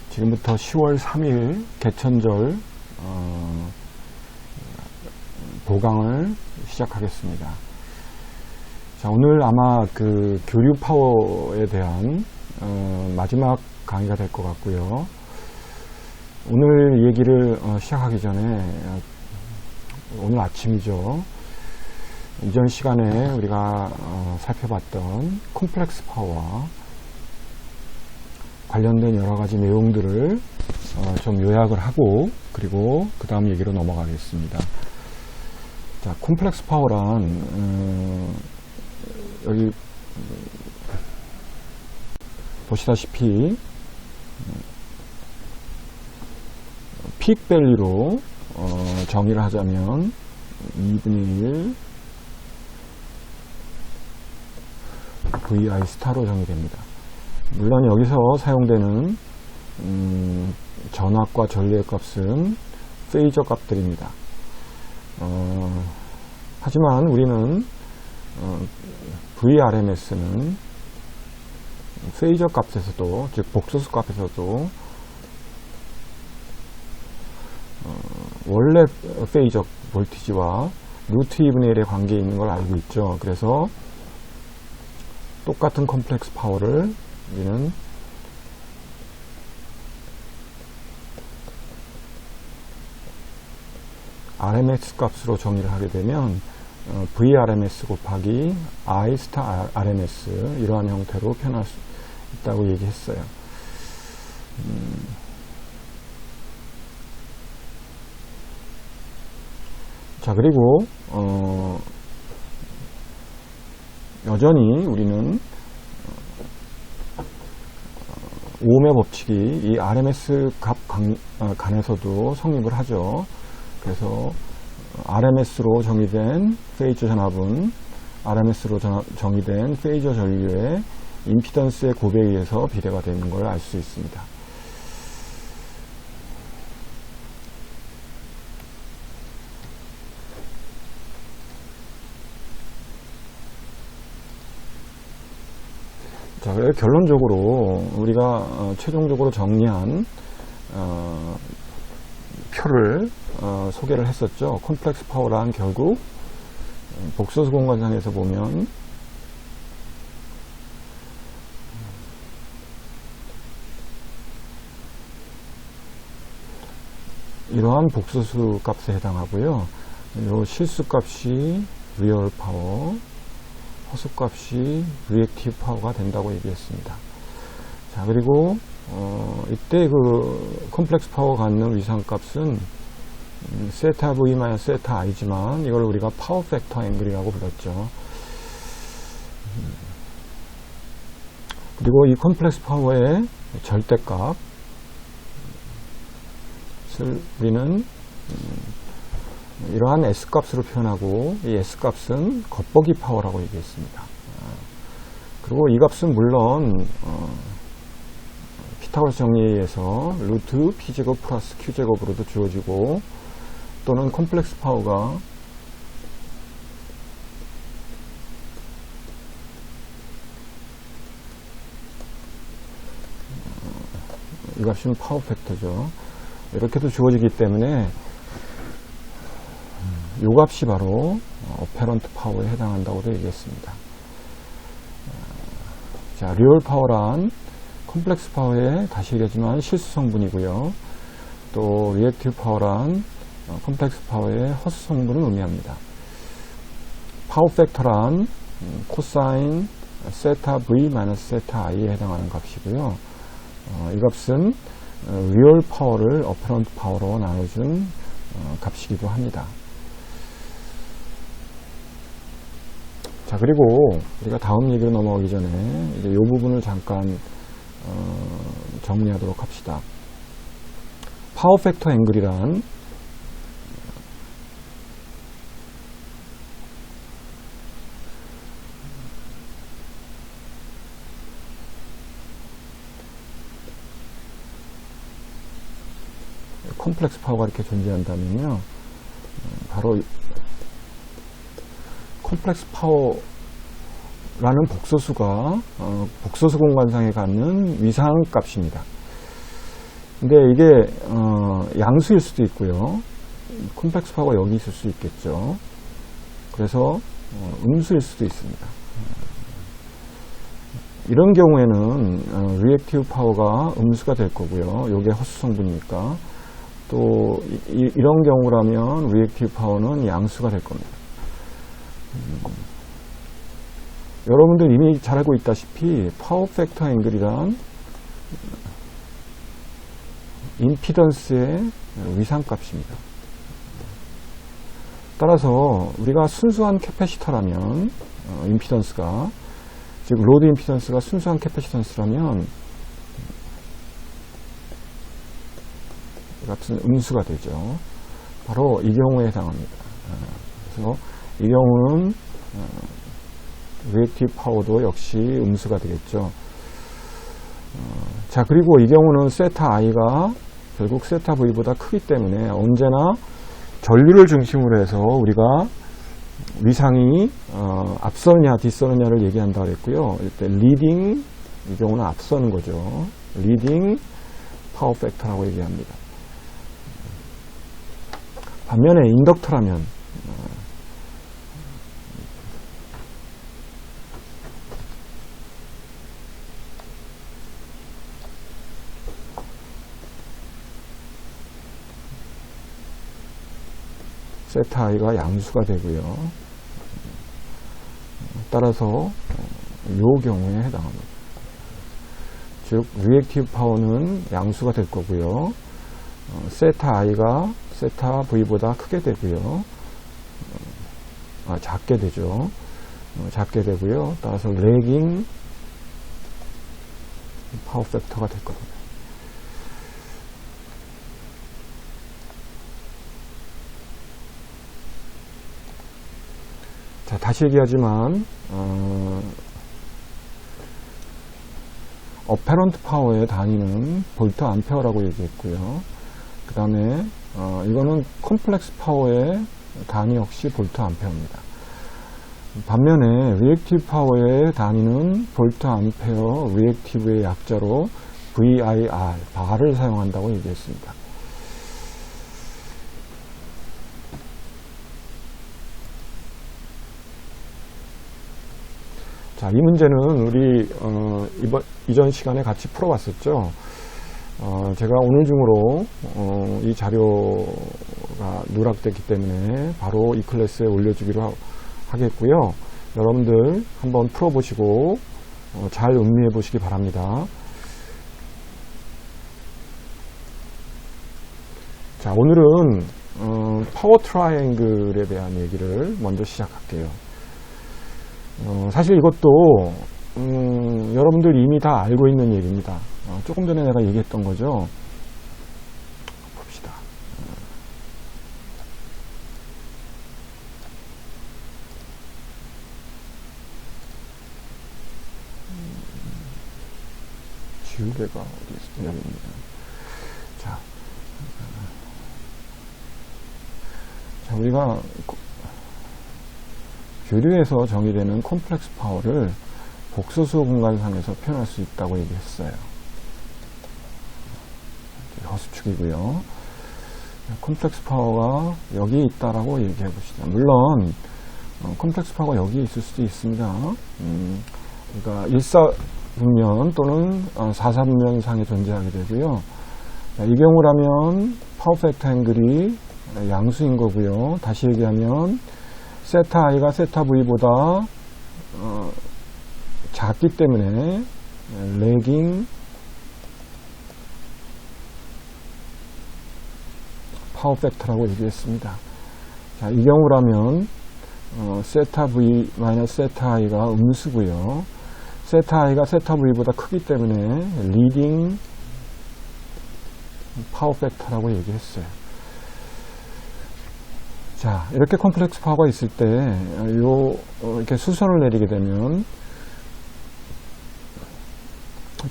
지금부터 10월 3일 개천절 보강을 시작하겠습니다. 자, 오늘 아마 교류 파워에 대한 마지막 강의가 될 것 같고요. 오늘 얘기를 시작하기 전에 오늘 아침이죠. 이전 시간에 우리가 살펴봤던 콤플렉스 파워와 관련된 여러 가지 내용들을 좀 요약을 하고 그리고 그 다음 얘기로 넘어가겠습니다. 자, 콤플렉스 파워란 여기 보시다시피 픽 밸류로 정의를 하자면 2분의 1 vi 스타로 정의됩니다. 물론 여기서 사용되는 전압과 전류의 값은 페이저 값들입니다. 하지만 우리는 VRMS는 페이저 값에서도, 즉 복소수 값에서도 원래 페이저 볼티지와 루트 2분의 1의 관계에 있는 걸 알고 있죠. 그래서 똑같은 컴플렉스 파워를 우리는 RMS 값으로 정의를 하게 되면 VRMS 곱하기 I 스타 RMS 이러한 형태로 표현할 수 있다고 얘기했어요. 자, 그리고 여전히 우리는 오음의 법칙이 이 RMS 값 간에서도 성립을 하죠. 그래서 RMS로 정의된 페이저 전압은 RMS로 정의된 페이저 전류의 임피던스의 곱에 의해서 비례가 되는 걸 알 수 있습니다. 자, 결론적으로 우리가 최종적으로 정리한 표를 소개를 했었죠. 콤플렉스 파워란 결국 복소수 공간상에서 보면 이러한 복소수 값에 해당하고요. 이 실수 값이 리얼 파워, 허수 값이 리액티브 파워가 된다고 얘기했습니다. 자, 그리고 이때 콤플렉스 파워가 갖는 위상값은 세타 V 마이너스 세타 I지만 이걸 우리가 파워 팩터 앵글이라고 불렀죠. 그리고 이 콤플렉스 파워의 절대값을 우리는 이러한 S값으로 표현하고 이 S값은 겉보기 파워라고 얘기했습니다. 그리고 이 값은 물론 피타고라스 정리에 의해서 루트 P제곱 플러스 Q제곱으로도 주어지고 또는 콤플렉스 파워가 이 값은 파워 팩터죠. 이렇게도 주어지기 때문에 이 값이 바로 어페런트 파워에 해당한다고도 얘기했습니다. 자, 리얼 파워란 콤플렉스 파워의 다시 얘기하지만 실수 성분이고요. 또 리액티브 파워란 콤플렉스 파워의 허수 성분을 의미합니다. 파워 팩터란 코사인 세타 V 마이너스 세타 I에 해당하는 값이고요. 이 값은 리얼 파워를 어페런트 파워로 나눠준 값이기도 합니다. 자, 그리고 우리가 다음 얘기로 넘어가기 전에 이제 이 부분을 잠깐 정리하도록 합시다. 파워 팩터 앵글이란 콤플렉스 파워가 이렇게 존재한다면요, 바로 콤플렉스 파워 라는 복소수가 복소수 공간상에 갖는 위상값입니다. 근데 이게 양수일 수도 있고요. 컴플렉스 파워가 여기 있을 수 있겠죠. 그래서 음수일 수도 있습니다. 이런 경우에는 리액티브 파워가 음수가 될 거고요. 이게 허수 성분이니까. 또 이런 경우라면 리액티브 파워는 양수가 될 겁니다. 여러분들 이미 잘 알고 있다시피 파워 팩터 앵글이란 임피던스의 위상값입니다. 따라서 우리가 순수한 캐패시터라면 임피던스가, 즉 로드 임피던스가 순수한 캐패시턴스라면 같은 음수가 되죠. 바로 이 경우에 해당합니다. 그래서 이 경우는 리액티브 파워도 역시 음수가 되겠죠. 자, 그리고 이 경우는 세타 i가 결국 세타 v보다 크기 때문에 언제나 전류를 중심으로 해서 우리가 위상이 앞서느냐 뒤서느냐를 얘기한다 그랬고요. 이때 리딩, 이 경우는 앞서는 거죠. 리딩 파워 팩터라고 얘기합니다. 반면에 인덕터라면 세타 i가 양수가 되고요. 따라서 이 경우에 해당합니다. 즉 리액티브 파워는 양수가 될 거고요. 세타 i가 세타 v보다 크게 되고요. 작게 되죠. 작게 되고요. 따라서 레깅 파워 팩터가 될 겁니다. 자, 다시 얘기하지만 어페런트 파워의 단위는 볼트 암페어라고 얘기했고요. 그 다음에 이거는 컴플렉스 파워의 단위 역시 볼트 암페어입니다. 반면에 리액티브 파워의 단위는 볼트 암페어 리액티브의 약자로 VIR, bar을 사용한다고 얘기했습니다. 자, 이 문제는 우리 이전 시간에 같이 풀어봤었죠. 제가 오늘 중으로 이 자료가 누락됐기 때문에 바로 이 클래스에 올려주기로 하겠고요. 여러분들 한번 풀어보시고 잘 음미해 보시기 바랍니다. 자, 오늘은 파워 트라이앵글에 대한 얘기를 먼저 시작할게요. 사실 이것도 여러분들 이미 다 알고 있는 얘기입니다. 조금 전에 내가 얘기했던 거죠. 봅시다. 지우개가 어디 있어? 여기 있네요. 자, 우리가 교류에서 정의되는 컴플렉스 파워를 복소수 공간상에서 표현할 수 있다고 얘기했어요. 허수축이고요. 컴플렉스 파워가 여기 있다라고 얘기해 봅시다. 물론 컴플렉스 파워가 여기 있을 수도 있습니다. 그러니까 1사분면 또는 4사분면 상에 존재하게 되고요. 이 경우라면 파워 팩터 앵글이 양수인 거고요. 다시 얘기하면 세타 i가 세타 v보다 작기 때문에 레깅 파워 팩터라고 얘기했습니다. 자, 이 경우라면 세타 v 마이너스 세타 i가 음수고요. 세타 i가 세타 v보다 크기 때문에 리딩 파워 팩터라고 얘기했어요. 자, 이렇게 컴플렉스 파워가 있을 때 이렇게 수선을 내리게 되면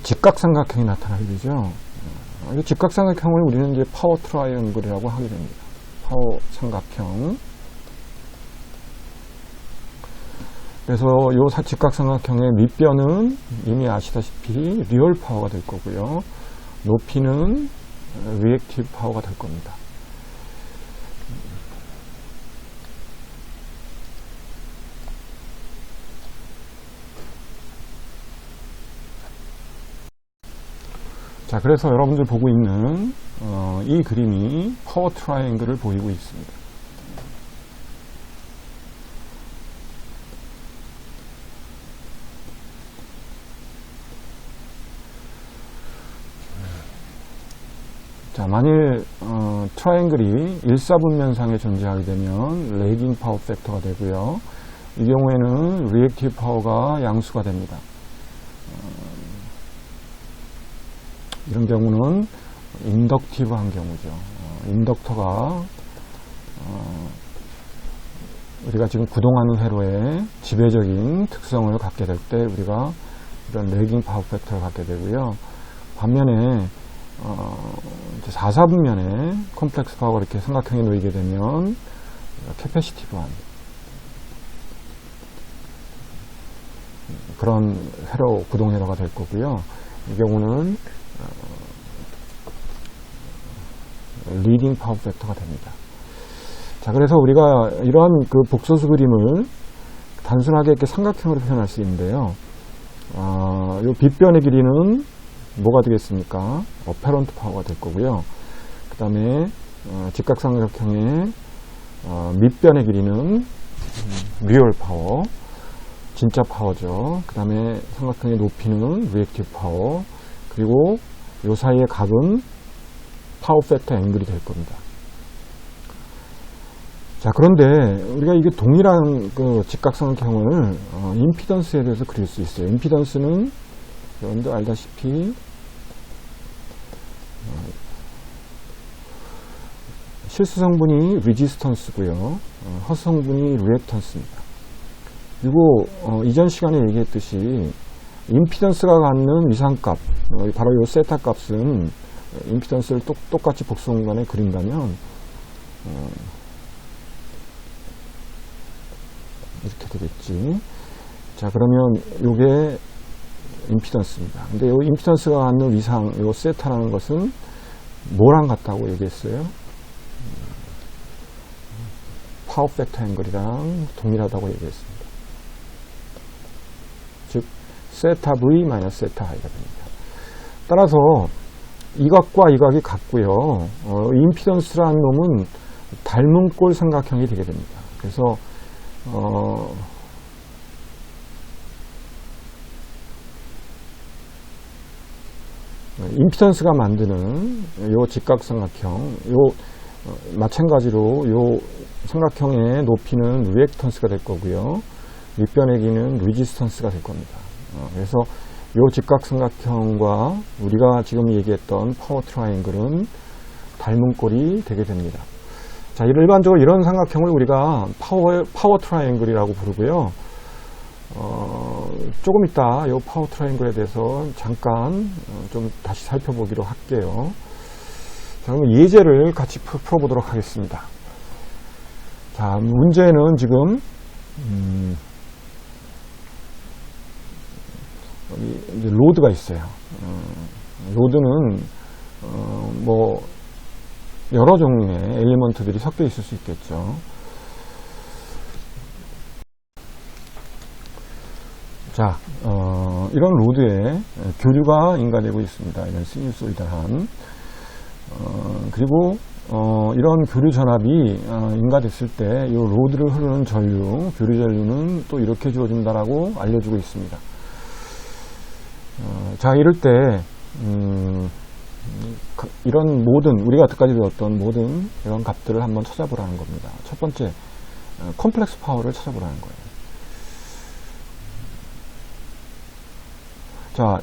직각삼각형이 나타나게 되죠. 이 직각삼각형을 우리는 이제 파워 트라이앵글이라고 하게 됩니다. 파워 삼각형. 그래서 요 직각삼각형의 밑변은 이미 아시다시피 리얼 파워가 될 거고요. 높이는 리액티브 파워가 될 겁니다. 자, 그래서 여러분들 보고 있는 이 그림이 파워 트라이앵글을 보이고 있습니다. 자, 만일 트라이앵글이 일사분면상에 존재하게 되면 레깅 파워 팩터가 되고요. 이 경우에는 리액티브 파워가 양수가 됩니다. 이런 경우는 인덕티브한 경우죠. 인덕터가 우리가 지금 구동하는 회로의 지배적인 특성을 갖게 될 때 우리가 이런 레깅 파워 팩터를 갖게 되고요. 반면에 4사분면에 컴플렉스 파워가 이렇게 삼각형에 놓이게 되면 캐패시티브한 그런 회로, 구동 회로가 될 거고요. 이 경우는 리딩 파워 팩터가 됩니다. 자, 그래서 우리가 이러한 그 복소수 그림을 단순하게 이렇게 삼각형으로 표현할 수 있는데요. 요 빗변의 길이는 뭐가 되겠습니까? 어페런트 파워가 될 거고요. 그 다음에 직각삼각형의 밑변의 길이는 리얼 파워, 진짜 파워죠. 그 다음에 삼각형의 높이는 리액티브 파워, 그리고 요 사이의 각은 파워 팩터 앵글이 될 겁니다. 자, 그런데 우리가 이게 동일한 그 직각삼각형을 임피던스에 대해서 그릴 수 있어요. 임피던스는 여러분들 알다시피 실수 성분이 레지스턴스고요. 허수 성분이 리액턴스입니다. 그리고 이전 시간에 얘기했듯이 임피던스가 갖는 위상값, 바로 이 세타 값은 임피던스를 똑같이 복수 공간에 그린다면 이렇게 되겠지. 자, 그러면 이게 임피던스입니다. 근데 이 임피던스가 갖는 위상, 이 세타라는 것은 뭐랑 같다고 얘기했어요? 파워 팩터 앵글이랑 동일하다고 얘기했습니다. 즉 세타 V 마이너스 세타 I가 됩니다. 따라서 이 각과 이 각이 같고요. 임피던스라는 놈은 닮은 꼴 삼각형이 되게 됩니다. 그래서 임피던스가 만드는 요 직각삼각형, 마찬가지로 요 삼각형의 높이는 리액턴스가 될 거고요. 밑변의 길이는 레지스턴스가 될 겁니다. 그래서 요 직각삼각형과 우리가 지금 얘기했던 파워 트라이앵글은 닮은 꼴이 되게 됩니다. 자, 일반적으로 이런 삼각형을 우리가 파워 트라이앵글이라고 부르고요. 조금 이따 이 파워 트라이앵글에 대해서 잠깐 좀 다시 살펴보기로 할게요. 자, 그럼 예제를 같이 풀어보도록 하겠습니다. 자, 문제는 지금 이제 로드가 있어요. 로드는 뭐 여러 종류의 엘리먼트들이 섞여 있을 수 있겠죠. 자, 이런 로드에 교류가 인가되고 있습니다. 이런 시뉴소이드한. 그리고 이런 교류 전압이 인가됐을 때 이 로드를 흐르는 전류, 교류 전류는 또 이렇게 주어진다라고 알려주고 있습니다. 자, 이럴 때 이런 모든 우리가 여태까지 배웠던 모든 이런 값들을 한번 찾아보라는 겁니다. 첫 번째, 컴플렉스 파워를 찾아보라는 거예요. 자,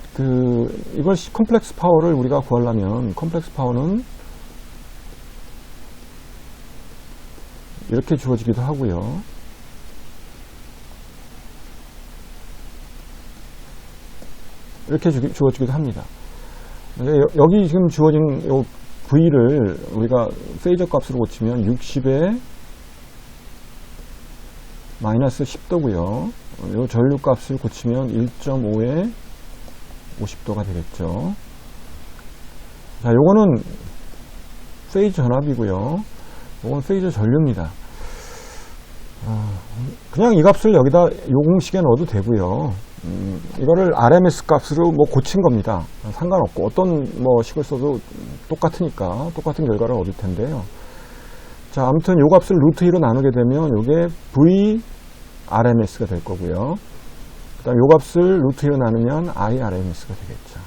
이걸 컴플렉스 파워를 우리가 구하려면 컴플렉스 파워는 이렇게 주어지기도 하고요. 이렇게 주어지기도 합니다. 여기 지금 주어진 요 V를 우리가 페이저 값으로 고치면 60에 마이너스 10도고요. 요 전류값을 고치면 1.5에 50도가 되겠죠. 자, 요거는 페이즈 전압이고요. 요건 페이즈 전류입니다. 그냥 이 값을 여기다 요 공식에 넣어도 되고요. 이거를 RMS 값으로 뭐 고친 겁니다. 상관없고 어떤 뭐 식을 써도 똑같으니까 똑같은 결과를 얻을 텐데요. 자, 아무튼 요 값을 루트 2로 나누게 되면 요게 V RMS가 될 거고요. 그다음 요 값을 루트 2로 나누면 I RMS가 되겠죠.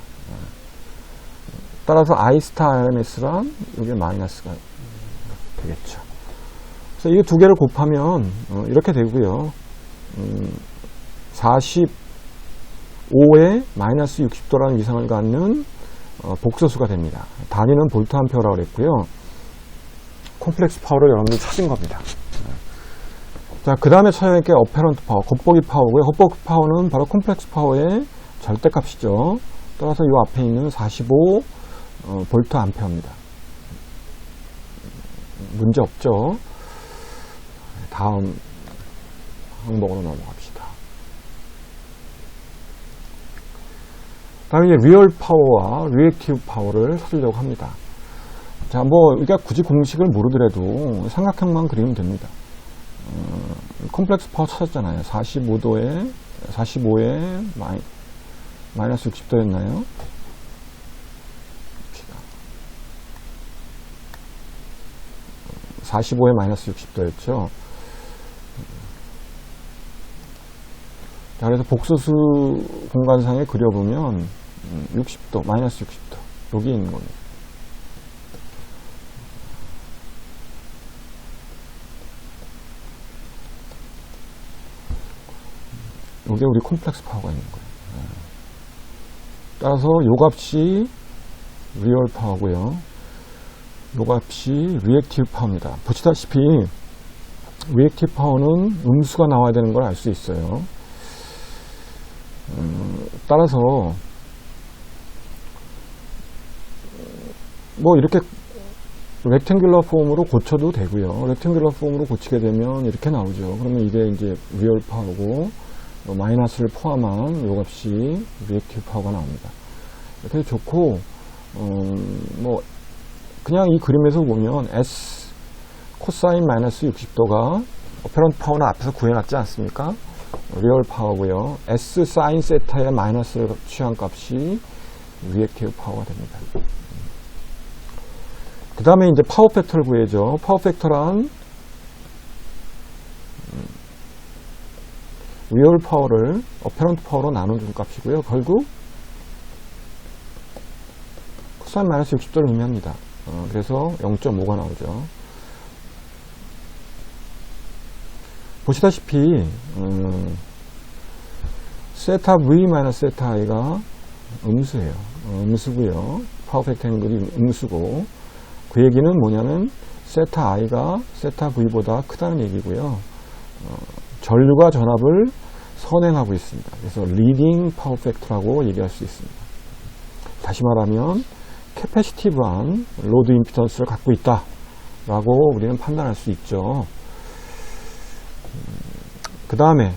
따라서 I 스타 RMS랑 요게 마이너스가 되겠죠. 그래서 이 두 개를 곱하면 이렇게 되고요. 45에 마이너스 60도라는 위상을 갖는 복소수가 됩니다. 단위는 볼트 암페어라고 그랬고요. 콤플렉스 파워를 여러분들이 찾은 겁니다. 자, 그 다음에 찾아야 할 게 어페런트 파워, 겉보기 파워고요. 겉보기 파워는 바로 콤플렉스 파워의 절대값이죠. 따라서 이 앞에 있는 45 볼트 암페어입니다. 문제 없죠. 다음 항목으로 넘어갑시다. 다음에 이제 리얼 파워와 리액티브 파워를 찾으려고 합니다. 자, 뭐 우리가 굳이 공식을 모르더라도 삼각형만 그리면 됩니다. 콤플렉스 파워 찾았잖아요. 45에 마이너스 60도였나요? 45에 마이너스 60도였죠. 자, 그래서 복소수 공간상에 그려보면 60도, 마이너스 60도 여기 있는 겁니다. 여기에 우리 콤플렉스 파워가 있는 거예요. 따라서 요 값이 리얼 파워고요. 요 값이 리액티브 파워입니다. 보시다시피 리액티브 파워는 음수가 나와야 되는 걸 알 수 있어요. 따라서 뭐 이렇게 렉탱귤러 폼으로 고쳐도 되고요. 렉탱귤러 폼으로 고치게 되면 이렇게 나오죠. 그러면 이게 이제 리얼 파워고 마이너스를 포함한 요 값이 리액티브 파워가 나옵니다. 이렇게 좋고 뭐 그냥 이 그림에서 보면 S 코사인 마이너스 60도가 어페런트 파워는 앞에서 구해놨지 않습니까? 리얼 파워고요. S 사인 세타의 마이너스를 취한 값이 리액티브 파워가 됩니다. 그 다음에 이제 파워 팩터를 구해죠. 파워 팩터란 리얼 파워를 어페런트 파워로 나눠준 값이고요. 결국 코사인 마이너스 60도를 의미합니다. 그래서 0.5가 나오죠. 보시다시피 세타 V 마이너스 세타 I가 음수예요. 음수고요. 파워 팩터 앵글이 음수고 그 얘기는 뭐냐면 세타 I가 세타 V보다 크다는 얘기고요. 전류가 전압을 선행하고 있습니다. 그래서 리딩 파워 팩터라고 얘기할 수 있습니다. 다시 말하면 캐패시티브한 로드 임피던스를 갖고 있다 라고 우리는 판단할 수 있죠. 그 다음에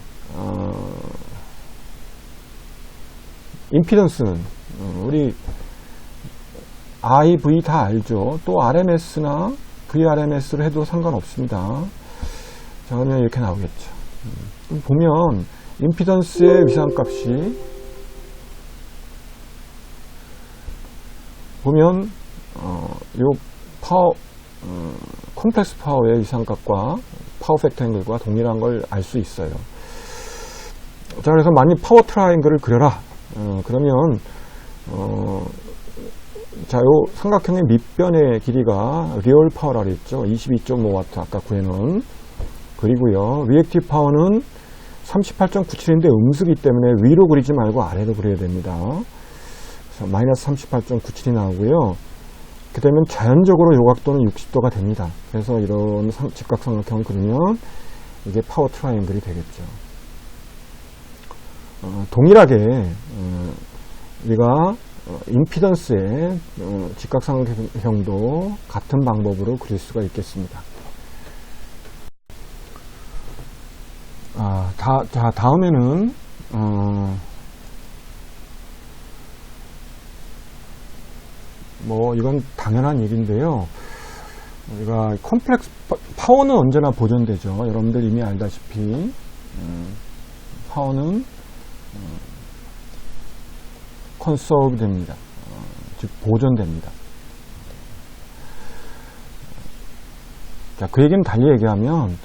임피던스는 우리 I, V 다 알죠. 또 RMS나 VRMS를 해도 상관없습니다. 자, 그러면 이렇게 나오겠죠. 보면 임피던스의 위상값이 보면 요 파워 콤플렉스 파워의 위상값과 파워 팩터 앵글과 동일한 걸 알 수 있어요. 자, 그래서 만약 파워 트라이앵글을 그려라. 그러면 자, 요 삼각형의 밑변의 길이가 리얼 파워라 그랬죠. 22.5W 아까 구해놓은. 그리고요, 리액티브 파워는 38.97인데 음수기 때문에 위로 그리지 말고 아래로 그려야 됩니다. 그래서 마이너스 38.97이 나오고요. 그 되면 자연적으로 요각도는 60도가 됩니다. 그래서 이런 직각삼각형을 그리면 이게 파워 트라이앵글이 되겠죠. 동일하게 우리가 임피던스의 직각삼각형도 같은 방법으로 그릴 수가 있겠습니다. 자, 다음에는, 이건 당연한 얘기인데요. 우리가 컴플렉스 파워는 언제나 보존되죠. 여러분들 이미 알다시피, 파워는, 컨서브 됩니다. 즉, 보존됩니다. 자, 그 얘기는 달리 얘기하면,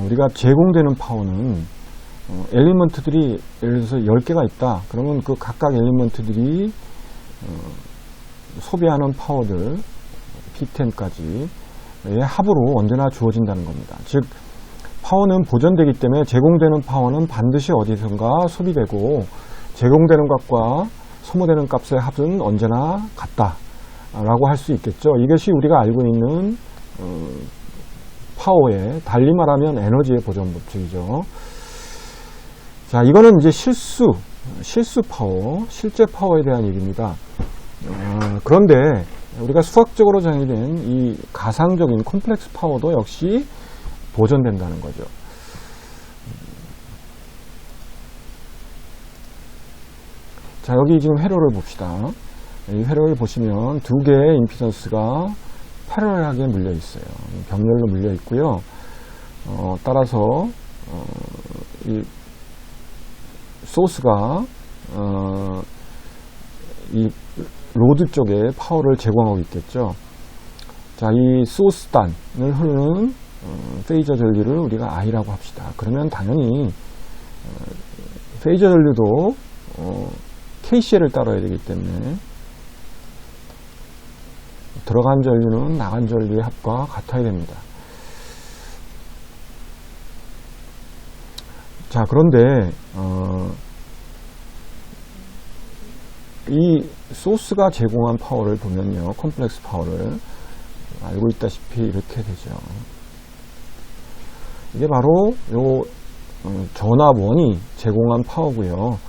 우리가 제공되는 파워는 엘리먼트들이 예를 들어서 10개가 있다. 그러면 그 각각 엘리먼트들이 소비하는 파워들 P10까지 합으로 언제나 주어진다는 겁니다. 즉 파워는 보존되기 때문에 제공되는 파워는 반드시 어디선가 소비되고 제공되는 값과 소모되는 값의 합은 언제나 같다 라고 할 수 있겠죠. 이것이 우리가 알고 있는 파워의, 달리 말하면 에너지의 보존 법칙이죠. 자, 이거는 이제 실수 파워, 실제 파워에 대한 얘기입니다. 그런데 우리가 수학적으로 정의된 이 가상적인 콤플렉스 파워도 역시 보존된다는 거죠. 자, 여기 지금 회로를 봅시다. 이 회로를 보시면 두 개의 임피던스가 패러렐하게 물려 있어요. 병렬로 물려 있고요. 따라서 이 소스가 이 로드 쪽에 파워를 제공하고 있겠죠. 자, 이 소스단을 흐르는 페이저 전류를 우리가 I라고 합시다. 그러면 당연히 페이저 전류도 KCL을 따라야 되기 때문에 들어간 전류는 나간 전류의 합과 같아야 됩니다. 자, 그런데 이 소스가 제공한 파워를 보면요, 컴플렉스 파워를 알고 있다시피 이렇게 되죠. 이게 바로 요 전압원이 제공한 파워고요.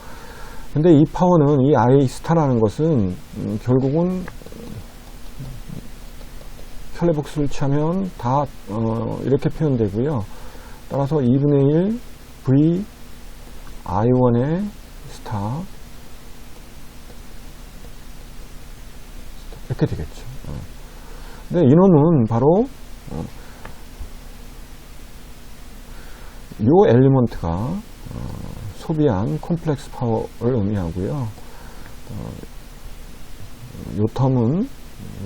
근데 이 파워는 이 I 스타라는 것은 결국은 켈레복스를 취하면 다 이렇게 표현되고요. 따라서 2분의 1 V I1의 스타 이렇게 되겠죠. 근데 이놈은 바로 요 엘리먼트가 소비한 콤플렉스 파워를 의미하고요. 요 텀은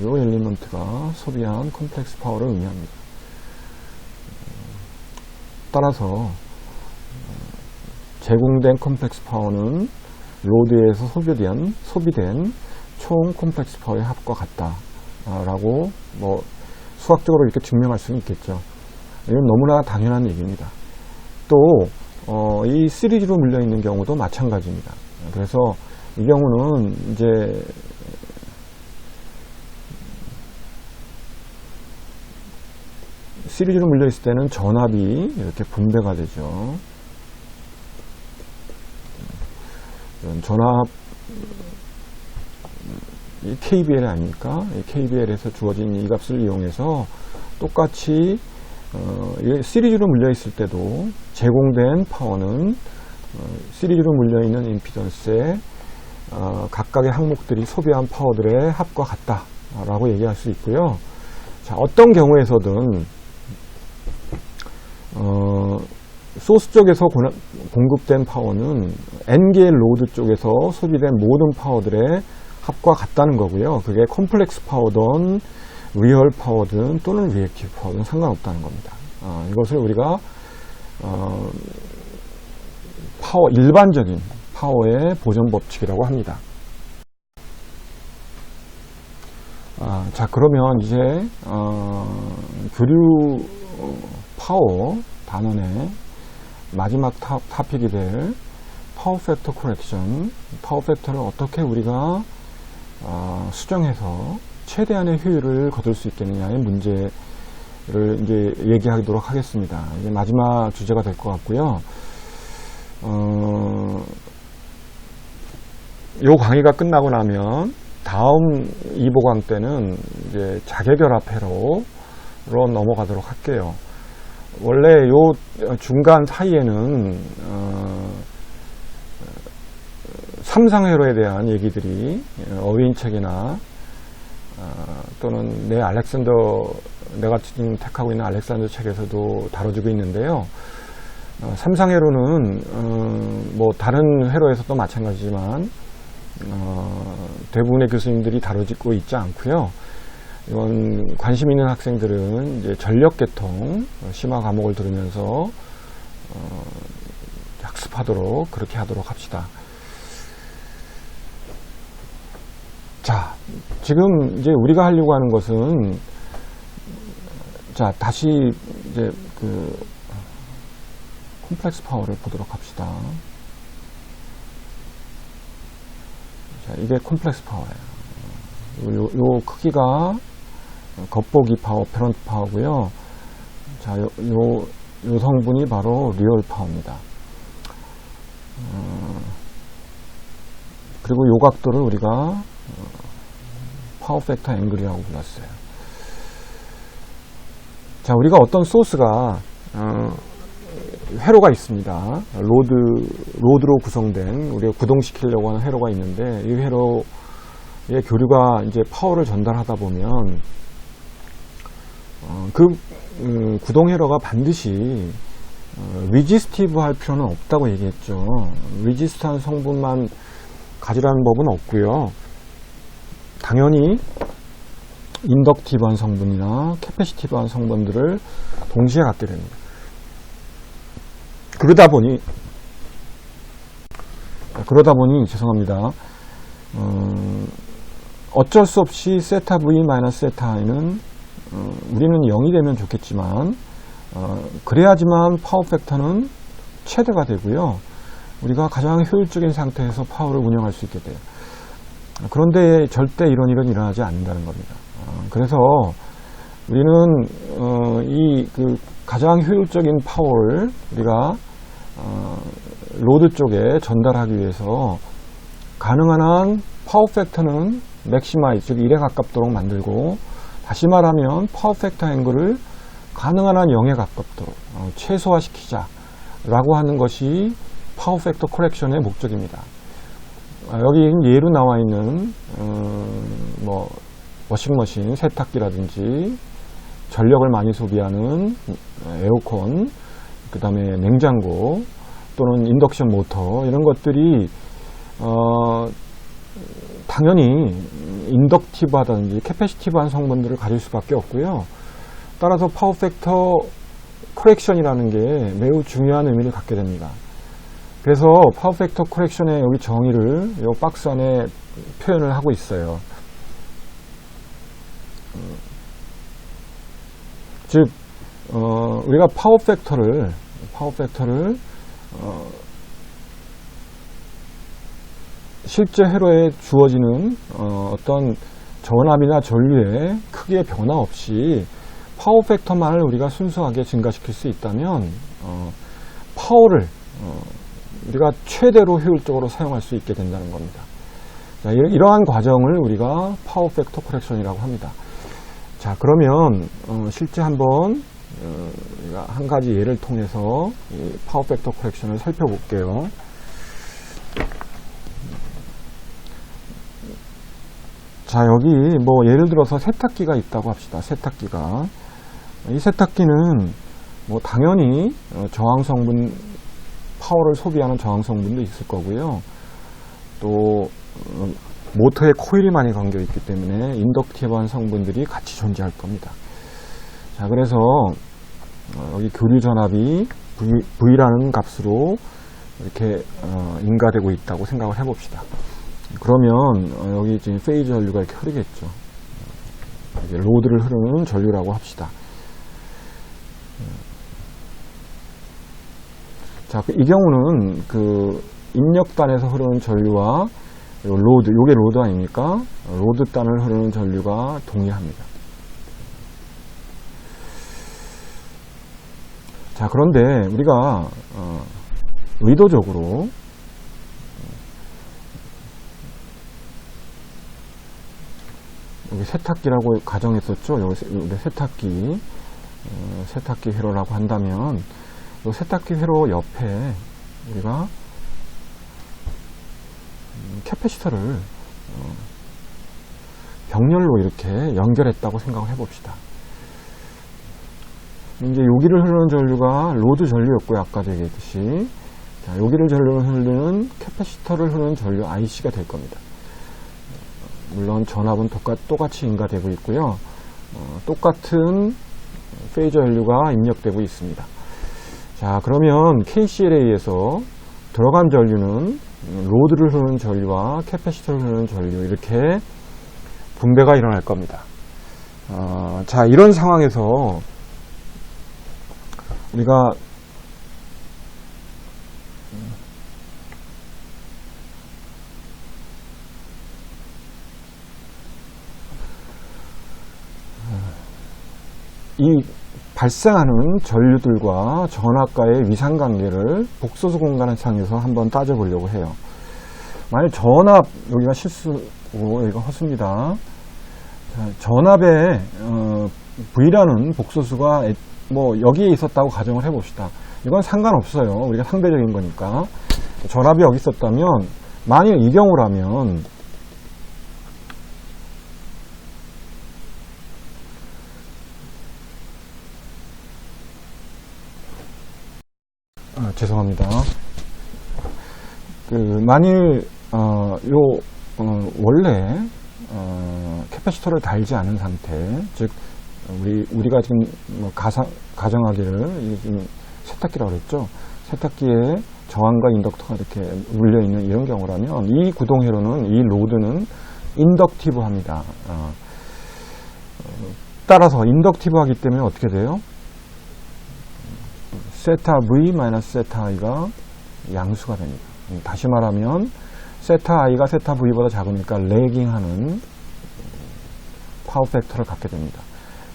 요 엘리먼트가 소비한 콤플렉스 파워를 의미합니다. 따라서 제공된 콤플렉스 파워는 로드에서 소비된 총 콤플렉스 파워의 합과 같다라고 수학적으로 이렇게 증명할 수는 있겠죠. 이건 너무나 당연한 얘기입니다. 또 이 시리즈로 물려 있는 경우도 마찬가지입니다. 그래서 이 경우는 이제 시리즈로 물려 있을 때는 전압이 이렇게 분배가 되죠. 전압 이 KBL 아닙니까? 이 KBL에서 주어진 이 값을 이용해서 똑같이 시리즈로 물려 있을 때도 제공된 파워는 시리즈로 물려 있는 임피던스의 각각의 항목들이 소비한 파워들의 합과 같다라고 얘기할 수 있고요. 자, 어떤 경우에서든 소스 쪽에서 공급된 파워는 N개의 로드 쪽에서 소비된 모든 파워들의 합과 같다는 거고요. 그게 콤플렉스 파워든 리얼 파워든 또는 리액티브 파워든 상관없다는 겁니다. 이것을 우리가 일반적인 파워의 보존 법칙이라고 합니다. 자, 그러면 이제 교류 파워 단원의 마지막 토픽이 될 파워 팩터 코렉션, 파워 팩터를 어떻게 우리가 수정해서 최대한의 효율을 거둘 수 있겠느냐의 문제를 이제 얘기하도록 하겠습니다. 이제 마지막 주제가 될 것 같고요. 요 강의가 끝나고 나면 다음 2보강 때는 이제 자개결합 회로로 넘어가도록 할게요. 원래 요 중간 사이에는 삼상회로에 대한 얘기들이 어휘인책이나 또는 내가 지금 택하고 있는 알렉산더 책에서도 다뤄지고 있는데요. 삼상회로는 뭐 다른 회로에서도 마찬가지지만 대부분의 교수님들이 다뤄지고 있지 않고요. 이건 관심 있는 학생들은 이제 전력계통 심화 과목을 들으면서 학습하도록 그렇게 하도록 합시다. 자, 지금 이제 우리가 하려고 하는 것은, 자, 다시 이제 콤플렉스 파워를 보도록 합시다. 자, 이게 콤플렉스 파워예요. 요 크기가 겉보기 파워, 페런트 파워고요. 자, 요 성분이 바로 리얼 파워입니다. 그리고 요 각도를 우리가 파워 팩터 앵글이라고 불렀어요. 자, 우리가 어떤 소스가 회로가 있습니다. 로드로 구성된, 우리가 구동시키려고 하는 회로가 있는데, 이 회로의 교류가 이제 파워를 전달하다 보면 구동 회로가 반드시 리지스티브 할 필요는 없다고 얘기했죠. 리지스트한 성분만 가지라는 법은 없고요. 당연히 인덕티브한 성분이나 캐패시티브한 성분들을 동시에 갖게 됩니다. 그러다 보니 죄송합니다. 어쩔 수 없이 세타 V 마이너스 세타 I는 우리는 0이 되면 좋겠지만 그래야지만 파워 팩터는 최대가 되고요. 우리가 가장 효율적인 상태에서 파워를 운영할 수 있게 돼요. 그런데 절대 이런 일은 일어나지 않는다는 겁니다. 그래서 우리는 가장 효율적인 파워를 우리가 로드 쪽에 전달하기 위해서 가능한 한 파워 팩터는 맥시마이즈, 즉 1에 가깝도록 만들고, 다시 말하면 파워 팩터 앵글을 가능한 한 0에 가깝도록 최소화시키자 라고 하는 것이 파워 팩터 코렉션의 목적입니다. 여기 예로 나와 있는 뭐 워싱머신, 세탁기라든지 전력을 많이 소비하는 에어컨, 그 다음에 냉장고 또는 인덕션 모터, 이런 것들이 당연히 인덕티브하다든지 캐패시티브한 성분들을 가질 수밖에 없고요. 따라서 파워 팩터 코렉션이라는 게 매우 중요한 의미를 갖게 됩니다. 그래서 파워 팩터 코렉션의 여기 정의를 이 박스 안에 표현을 하고 있어요. 즉 우리가 파워 팩터를 실제 회로에 주어지는 어떤 전압이나 전류의 크기의 변화 없이 파워 팩터만을 우리가 순수하게 증가시킬 수 있다면 파워를 우리가 최대로 효율적으로 사용할 수 있게 된다는 겁니다. 자, 이러한 과정을 우리가 파워 팩터 코렉션이라고 합니다. 자, 그러면 실제 한번 우리가 한 가지 예를 통해서 이 파워 팩터 코렉션을 살펴볼게요. 자, 여기 뭐 예를 들어서 세탁기가 있다고 합시다. 세탁기가, 이 세탁기는 뭐 당연히 저항 성분, 파워를 소비하는 저항 성분도 있을 거고요. 또 모터에 코일이 많이 감겨 있기 때문에 인덕티브한 성분들이 같이 존재할 겁니다. 자, 그래서 여기 교류 전압이 V라는 값으로 이렇게 인가되고 있다고 생각을 해봅시다. 그러면 여기 지금 페이즈 전류가 이렇게 흐르겠죠. 이제 로드를 흐르는 전류라고 합시다. 자, 이 경우는 그 입력단에서 흐르는 전류와 로드, 요게 로드 아닙니까? 로드단을 흐르는 전류가 동일합니다. 자, 그런데 우리가 의도적으로 여기 세탁기라고 가정했었죠. 여기 세탁기. 세탁기 회로라고 한다면 이 세탁기 회로 옆에 우리가 캐패시터를 병렬로 이렇게 연결했다고 생각을 해봅시다. 이제 여기를 흐르는 전류가 로드 전류였고요. 아까도 얘기했듯이. 자, 여기를 흐르는 캐패시터를 흐르는 전류 IC가 될 겁니다. 물론 전압은 똑같이 인가되고 있고요. 똑같은 페이저 전류가 입력되고 있습니다. 자, 그러면 KCLA에서 들어간 전류는 로드를 흐르는 전류와 캐패시터를 흐르는 전류 이렇게 분배가 일어날 겁니다. 자, 이런 상황에서 우리가 이 발생하는 전류들과 전압과의 위상관계를 복소수 공간상에서 한번 따져보려고 해요. 만약 전압, 여기가 실수고 여기가 허수입니다. 자, 전압의 V라는 복소수가 뭐 여기에 있었다고 가정을 해봅시다. 이건 상관없어요. 우리가 상대적인 거니까. 전압이 여기 있었다면 만약 이 경우라면 죄송합니다. 만일 원래 캐패시터를 달지 않은 상태, 즉 우리가 지금 뭐 가정하기를 지금 세탁기라고 그랬죠. 세탁기에 저항과 인덕터가 이렇게 물려 있는 이런 경우라면 이 구동회로는, 이 로드는 인덕티브합니다. 따라서 인덕티브하기 때문에 어떻게 돼요? 세타 V 마이너스 세타 I가 양수가 됩니다. 다시 말하면 세타 I가 세타 V보다 작으니까 레깅하는 파워 팩터를 갖게 됩니다.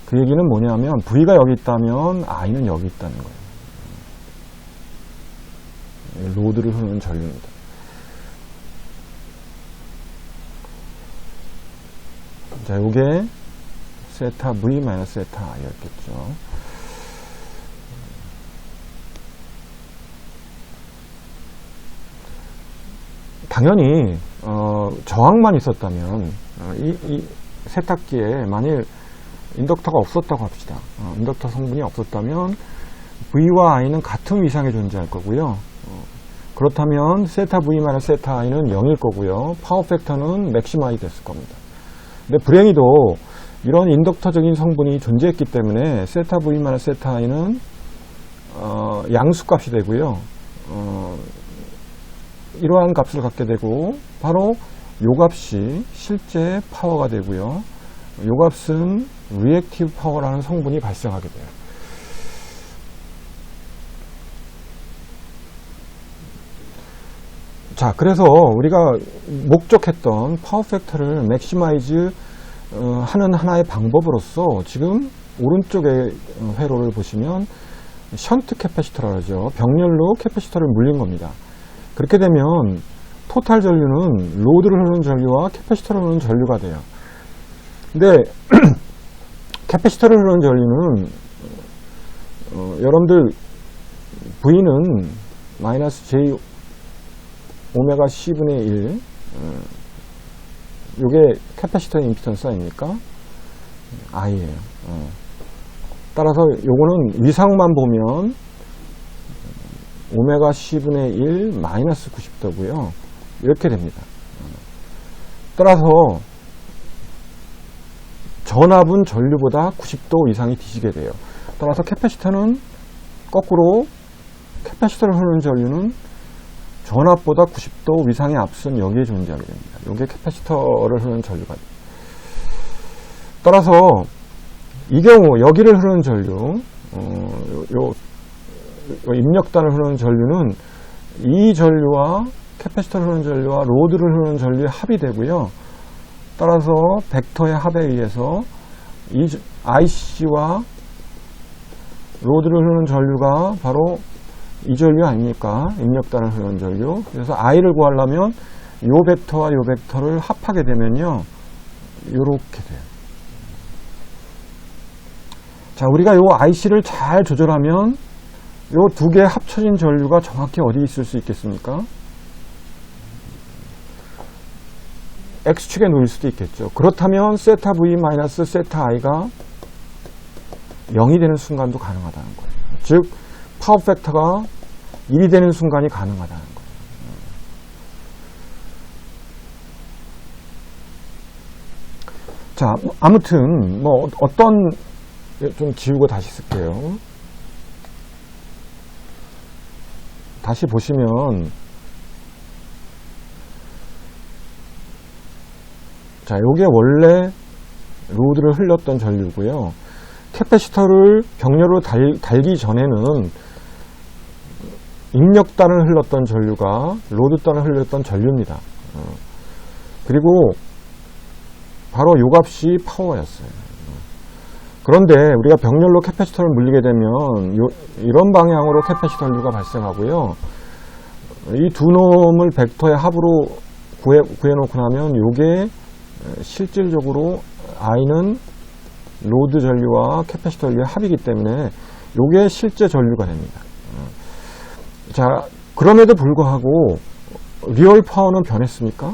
그 얘기는 뭐냐면 V가 여기 있다면 I는 여기 있다는 거예요. 로드를 흐르는 전류입니다. 자, 요게 세타 V 마이너스 세타 I였겠죠. 당연히 저항만 있었다면 이 세탁기에 만일 인덕터가 없었다고 합시다. 인덕터 성분이 없었다면 V와 I는 같은 위상에 존재할 거고요. 그렇다면 세타 V 마이너스 세타 I는 0일 거고요. 파워 팩터는 맥시마이 됐을 겁니다. 근데 불행히도 이런 인덕터적인 성분이 존재했기 때문에 세타 V 마이너스 세타 I는 양수값이 되고요. 이러한 값을 갖게 되고 바로 요 값이 실제 파워가 되고요. 요 값은 리액티브 파워라는 성분이 발생하게 돼요. 자, 그래서 우리가 목적했던 파워 팩터를 맥시마이즈 하는 하나의 방법으로서 지금 오른쪽의 회로를 보시면 션트 캐패시터라고 하죠. 병렬로 캐패시터를 물린 겁니다. 그렇게 되면 토탈 전류는 로드를 흐르는 전류와 캐패시터를 흐르는 전류가 돼요. 근데 캐패시터를 흐르는 전류는 여러분들 V는 마이너스 J 오메가 C분의 1 요게 캐패시터의 임피던스 아닙니까? I예요. 따라서 요거는 위상만 보면 오메가 C분의 1 마이너스 90도고요. 이렇게 됩니다. 따라서 전압은 전류보다 90도 이상이 뒤지게 돼요. 따라서 캐패시터는 거꾸로 캐패시터를 흐르는 전류는 전압보다 90도 위상에 앞선 여기에 존재하게 됩니다. 이게 캐패시터를 흐르는 전류가 됩니다. 따라서 이 경우 여기를 흐르는 전류, 입력단을 흐르는 전류는 이 전류와 캐패시터를 흐르는 전류와 로드를 흐르는 전류의 합이 되고요. 따라서 벡터의 합에 의해서 이 IC와 로드를 흐르는 전류가 바로 이 전류 아닙니까? 입력단을 흐르는 전류. 그래서 I를 구하려면 이 벡터와 이 벡터를 합하게 되면요. 이렇게 돼요. 자, 우리가 요 IC를 잘 조절하면 요 두 개 합쳐진 전류가 정확히 어디 있을 수 있겠습니까? X축에 놓일 수도 있겠죠. 그렇다면 세타 V 마이너스 세타 I가 0이 되는 순간도 가능하다는 거예요. 즉 파워 팩터가 1이 되는 순간이 가능하다는 거예요. 자, 아무튼 뭐 어떤 좀 지우고 다시 쓸게요. 다시 보시면 자, 요게 원래 로드를 흘렸던 전류고요. 캐패시터를 병렬로 달기 전에는 입력단을 흘렀던 전류가 로드단을 흘렸던 전류입니다. 그리고 바로 요 값이 파워였어요. 그런데 우리가 병렬로 캐패시터를 물리게 되면 이런 방향으로 캐패시터 전류가 발생하고요. 이 두 놈을 벡터의 합으로 구해놓고 나면 요게 실질적으로 I는 로드 전류와 캐패시터 전류의 합이기 때문에 요게 실제 전류가 됩니다. 자, 그럼에도 불구하고 리얼 파워는 변했습니까?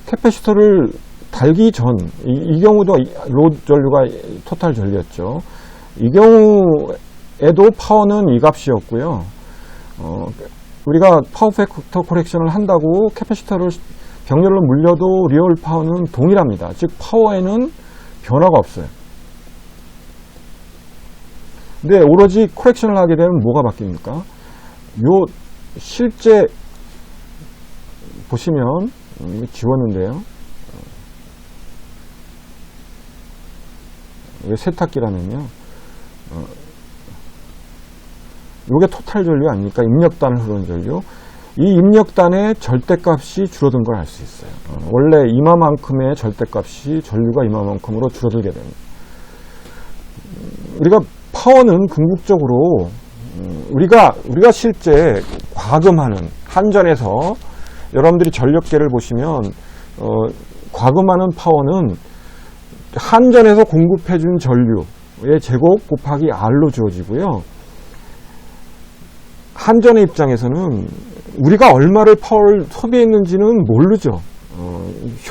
캐패시터를 달기 전, 이 경우도 로드 전류가 토탈 전류였죠. 이 경우에도 파워는 이 값이었고요. 우리가 파워 팩터 코렉션을 한다고 캐패시터를 병렬로 물려도 리얼 파워는 동일합니다. 즉 파워에는 변화가 없어요. 근데 오로지 코렉션을 하게 되면 뭐가 바뀝니까? 요 실제 보시면 지웠는데요. 왜 세탁기라면요. 요게 토탈 전류 아닙니까? 입력단을 흐르는 전류. 이 입력단의 절대값이 줄어든 걸 알 수 있어요. 원래 이마만큼의 절대값이 전류가 이마만큼으로 줄어들게 됩니다. 우리가 파워는 궁극적으로 우리가 실제 과금하는 한전에서 여러분들이 전력계를 보시면 과금하는 파워는 한전에서 공급해준 전류의 제곱 곱하기 R로 주어지고요. 한전의 입장에서는 우리가 얼마를 파워를 소비했는지는 모르죠.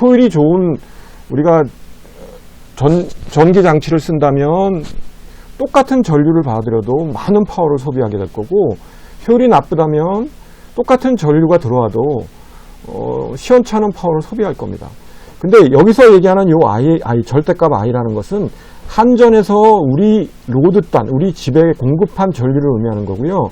효율이 좋은 우리가 전기 장치를 쓴다면 똑같은 전류를 받으려도 많은 파워를 소비하게 될 거고, 효율이 나쁘다면 똑같은 전류가 들어와도 시원찮은 파워를 소비할 겁니다. 근데 여기서 얘기하는 요 I 절대값 I라는 것은 한전에서 우리 로드단, 우리 집에 공급한 전류를 의미하는 거고요.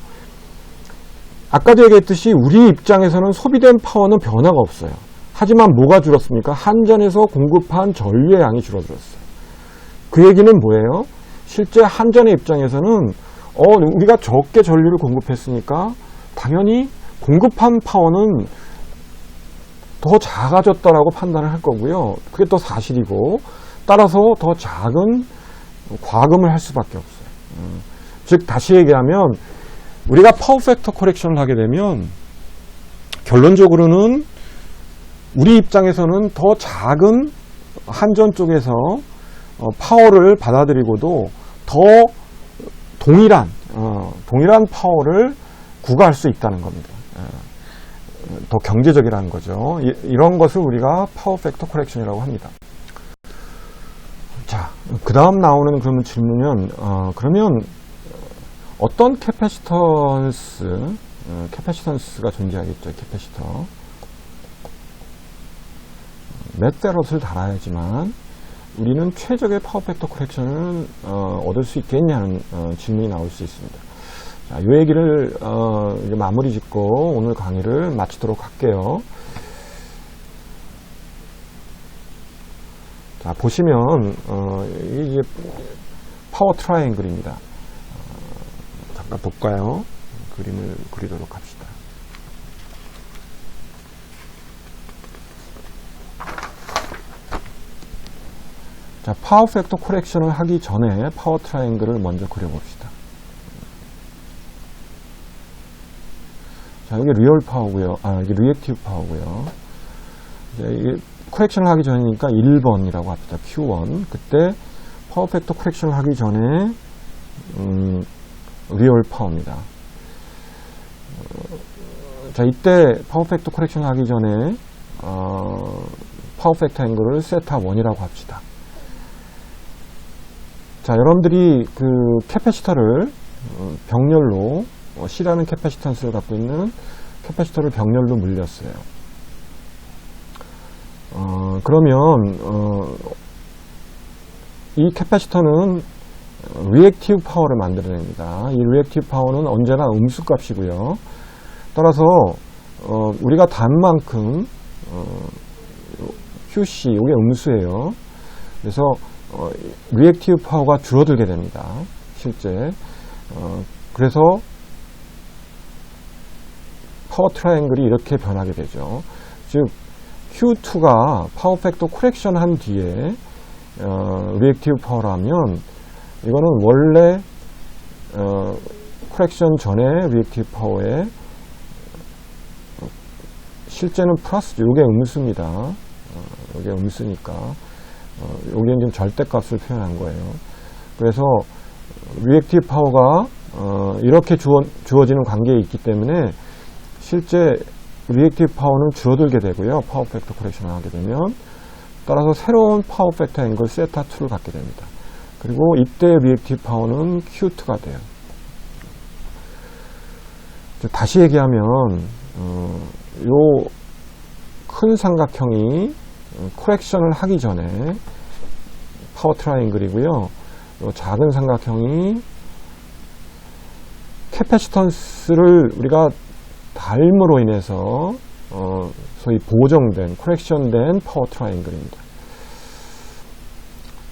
아까도 얘기했듯이 우리 입장에서는 소비된 파워는 변화가 없어요. 하지만 뭐가 줄었습니까? 한전에서 공급한 전류의 양이 줄어들었어요. 그 얘기는 뭐예요? 실제 한전의 입장에서는 우리가 적게 전류를 공급했으니까 당연히 공급한 파워는 더 작아졌다라고 판단을 할 거고요. 그게 또 사실이고, 따라서 더 작은 과금을 할 수밖에 없어요. 즉 다시 얘기하면 우리가 파워 팩터 코렉션을 하게 되면 결론적으로는 우리 입장에서는 더 작은 한전 쪽에서 파워를 받아들이고도 더 동일한 파워를 구가할 수 있다는 겁니다. 더 경제적이라는 거죠. 이런 것을 우리가 파워 팩터 코렉션이라고 합니다. 자, 그 다음 나오는 그러면 질문은 그러면 어떤 캐패시턴스가 존재하겠죠. 캐패시터 몇 페럿을 달아야지만 우리는 최적의 파워 팩터 코렉션을 얻을 수 있겠냐는 질문이 나올 수 있습니다. 자, 이 얘기를 이제 마무리 짓고 오늘 강의를 마치도록 할게요. 자, 보시면 이게 파워 트라이앵글입니다. 잠깐 볼까요? 그림을 그리도록 합시다. 자, 파워 팩터 코렉션을 하기 전에 파워 트라이앵글을 먼저 그려봅시다. 자, 이게 리얼 파워고요. 이게 리액티브 파워고요. 이제 이게 코렉션을 하기 전이니까 1번이라고 합시다. Q1. 그때 파워 팩터 코렉션을 하기 전에 리얼 파워입니다. 자, 이때 파워 팩터 코렉션 하기 전에 파워 팩터 앵글을 세타 1이라고 합시다. 자, 여러분들이 그 캐패시터를 병렬로 C라는 캐패시턴스를 갖고 있는 캐패시터를 병렬로 물렸어요. 그러면 이 캐패시터는 리액티브 파워를 만들어냅니다. 이 리액티브 파워는 언제나 음수 값이고요. 따라서 우리가 단 만큼 QC, 이게 음수예요. 그래서 리액티브 파워가 줄어들게 됩니다. 실제. 그래서 파워 트라이앵글이 이렇게 변하게 되죠. 즉 Q2가 파워 팩터 코렉션 한 뒤에 리액티브 파워라면 이거는 원래 코렉션 전에 리액티브 파워에 실제는 플러스죠. 이게 음수입니다. 이게 음수니까 여기는 지금 절대값을 표현한 거예요. 그래서 리액티브 파워가 이렇게 주어지는 관계에 있기 때문에 실제 리액티브 파워는 줄어들게 되고요. 파워 팩터 코렉션을 하게 되면 따라서 새로운 파워 팩터 앵글 세타 2를 갖게 됩니다. 그리고 이때 리액티브 파워는 Q2가 돼요. 다시 얘기하면 요 큰 삼각형이 코렉션을 하기 전에 파워 트라이앵글이고요. 요 작은 삼각형이 캐패시턴스를 우리가 닮으로 인해서 소위 보정된 코렉션된 파워 트라이앵글입니다.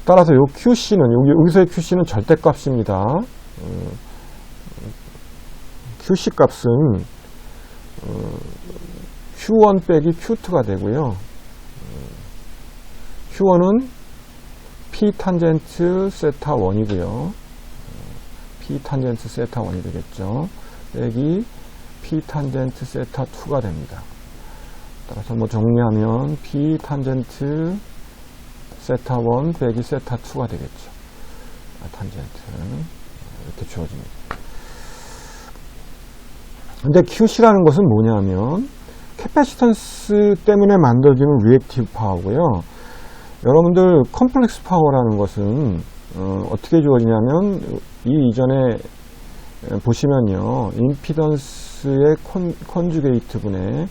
따라서 요 QC는 여기서의 QC는 절대값입니다. QC 값은 Q1 빼기 Q2가 되고요. Q1은 P 탄젠트 세타 1이고요. P 탄젠트 세타 1이 되겠죠. 빼기 P 탄젠트 세타 2가 됩니다. 따라서 뭐 정리하면 P 탄젠트 세타 1 빼기 세타 2가 되겠죠. 탄젠트 이렇게 주어집니다. 근데 QC라는 것은 뭐냐면 캐패시턴스 때문에 만들어지는 리액티브 파워고요. 여러분들 컴플렉스 파워라는 것은 어떻게 주어지냐면 이 이전에 보시면요. 임피던스의 컨주게이트 분의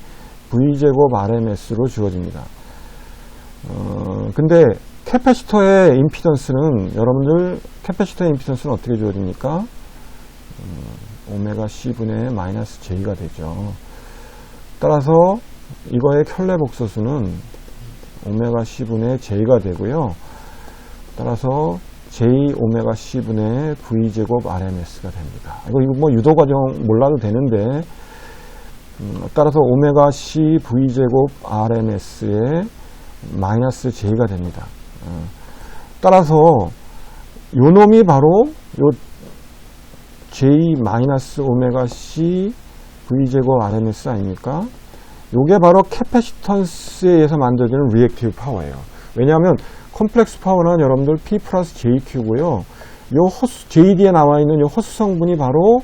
V제곱 RMS로 주어집니다. 근데 캐패시터의 임피던스는 여러분들 캐패시터의 임피던스는 어떻게 주어집니까? 오메가 C분의 마이너스 J가 되죠. 따라서 이거의 켤레 복소수는 오메가 C분의 J가 되고요. 따라서 J 오메가 C분의 V제곱 RMS가 됩니다. 이거 뭐 유도 과정 몰라도 되는데 따라서 오메가 C V제곱 RMS의 마이너스 J가 됩니다. 따라서 요 놈이 바로 요 J 마이너스 오메가 C V제곱 RMS 아닙니까? 요게 바로 캐패시턴스에 의해서 만들어지는 리액티브 파워예요. 왜냐하면 컴플렉스 파워는 여러분들 P 플러스 JQ고요. 요 JD에 나와 있는 요 허수 성분이 바로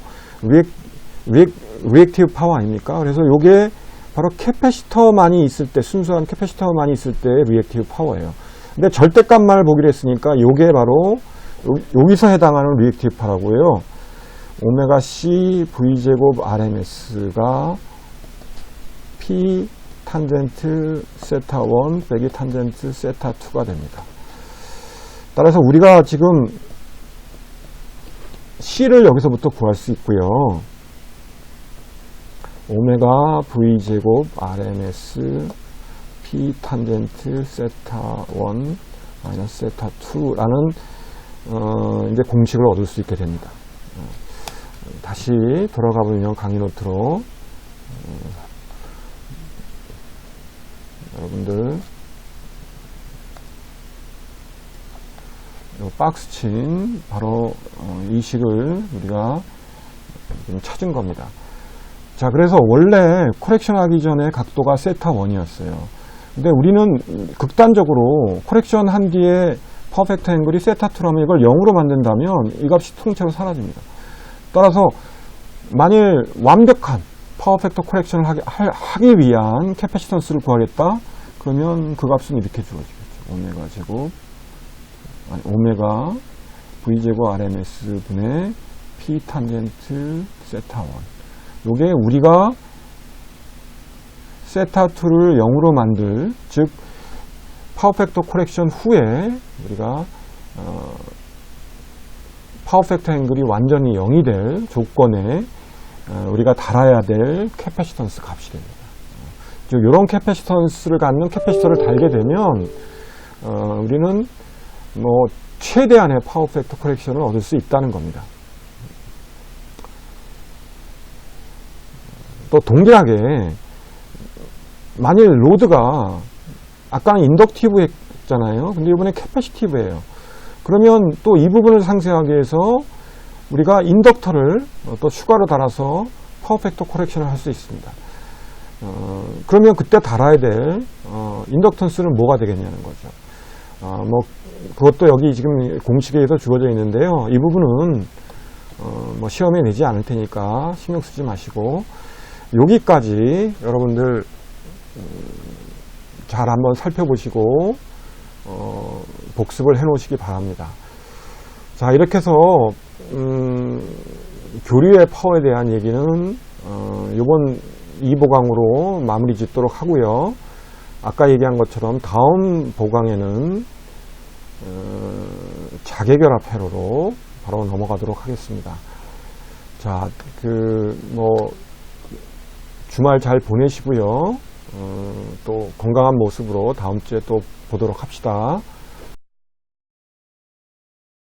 리액티브 파워 아닙니까? 그래서 요게 바로 캐패시터만이 있을 때, 순수한 캐패시터만이 있을 때의 리액티브 파워예요. 근데 절대값만을 보기로 했으니까 요게 바로 여기서 해당하는 리액티브 파워고요. 오메가 C V제곱 RMS가 P 탄젠트 세타 1 빼기 탄젠트 세타 2가 됩니다. 따라서 우리가 지금 C를 여기서부터 구할 수 있고요. 오메가 V제곱 RMS P 탄젠트 세타 1 마이너스 세타 2라는 이제 공식을 얻을 수 있게 됩니다. 다시 돌아가 보면 강의 노트로 여러분들 박스 친 바로 이 식을 우리가 지금 찾은 겁니다. 자, 그래서 원래 코렉션 하기 전에 각도가 세타 1이었어요. 근데 우리는 극단적으로 코렉션 한 뒤에 파워 팩터 앵글이 세타2라면 이걸 0으로 만든다면 이 값이 통째로 사라집니다. 따라서 만일 완벽한 파워 팩터 코렉션을 하기 위한 캐패시턴스를 구하겠다. 그러면 그 값은 이렇게 주어지겠죠. 오메가 제곱, 아니, 오메가 V 제곱 RMS 분의 P 탄젠트 세타1. 요게 우리가 세타2를 0으로 만들, 즉 파워 팩터 코렉션 후에 우리가 파워 팩터 앵글이 완전히 0이 될 조건에 우리가 달아야 될 캐패시턴스 값이 됩니다. 즉 이런 캐패시턴스를 갖는 캐패시터를 달게 되면 우리는 뭐 최대한의 파워 팩터 코렉션을 얻을 수 있다는 겁니다. 또 동일하게 만일 로드가 아까는 인덕티브 했잖아요. 근데 이번에 캐패시티브예요. 그러면 또 이 부분을 상쇄하기 위해서 우리가 인덕터를 또 추가로 달아서 파워 팩터 코렉션을 할 수 있습니다. 그러면 그때 달아야 될 인덕턴스는 뭐가 되겠냐는 거죠. 뭐 그것도 여기 지금 공식에서 주어져 있는데요. 이 부분은 뭐 시험에 내지 않을 테니까 신경 쓰지 마시고 여기까지 여러분들 잘 한번 살펴보시고 복습을 해 놓으시기 바랍니다. 자, 이렇게 해서 교류의 파워에 대한 얘기는 이번 2보강으로 마무리 짓도록 하고요. 아까 얘기한 것처럼 다음 보강에는 자개결합 회로로 바로 넘어가도록 하겠습니다. 자, 주말 잘 보내시고요. 또 건강한 모습으로 다음 주에 또 보도록 합시다.